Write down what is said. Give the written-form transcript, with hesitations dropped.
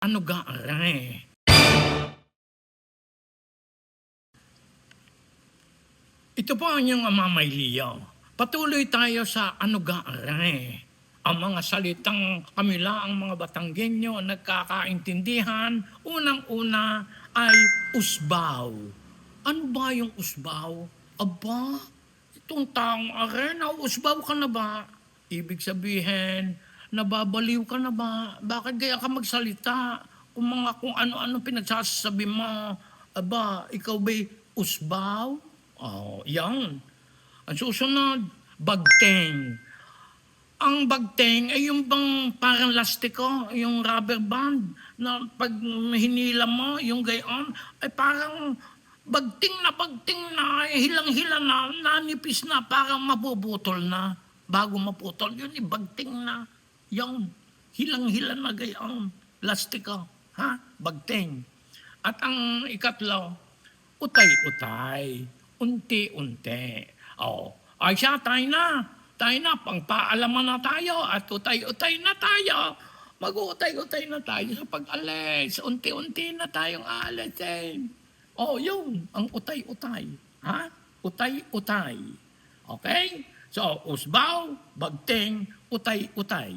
Ano ga are? Ito po ang inyong Ama Maylio. Patuloy tayo sa ano ga are. Ang mga salitang kami ang mga Batanggenyo nagkakaintindihan, unang-una ay usbaw. Ano ba yung usbaw? Aba, itong taong are, nauusbaw ka na ba? Ibig sabihin, nababaliw ka na ba? Bakit kaya ka magsalita? Kung ano-ano pinagsasabi mo, aba, ikaw ba'y usbaw? Oh, yan. Ang susunod, bagteng. Ang bagteng ay yung bang parang lastiko, yung rubber band na pag hinila mo, yung gayon, ay parang bagting na, hilang-hila na, nanipis na, parang mapuputol na. Bago maputol, yun bagting na. Yung hilang-hila na gayon, lastiko. Ha? Bagteng. At ang ikatlo, utay-utay, unti-unti. Oh, ay siya, tayo na, pangpaalaman na tayo at utay-utay na tayo. Mag-utay-utay na tayo sa pag-alis. Unti-unti na tayong aalisin. Oh, yun, ang utay-utay. Ha? Utay-utay. Okay? So, usbaw, bagteng, utay-utay.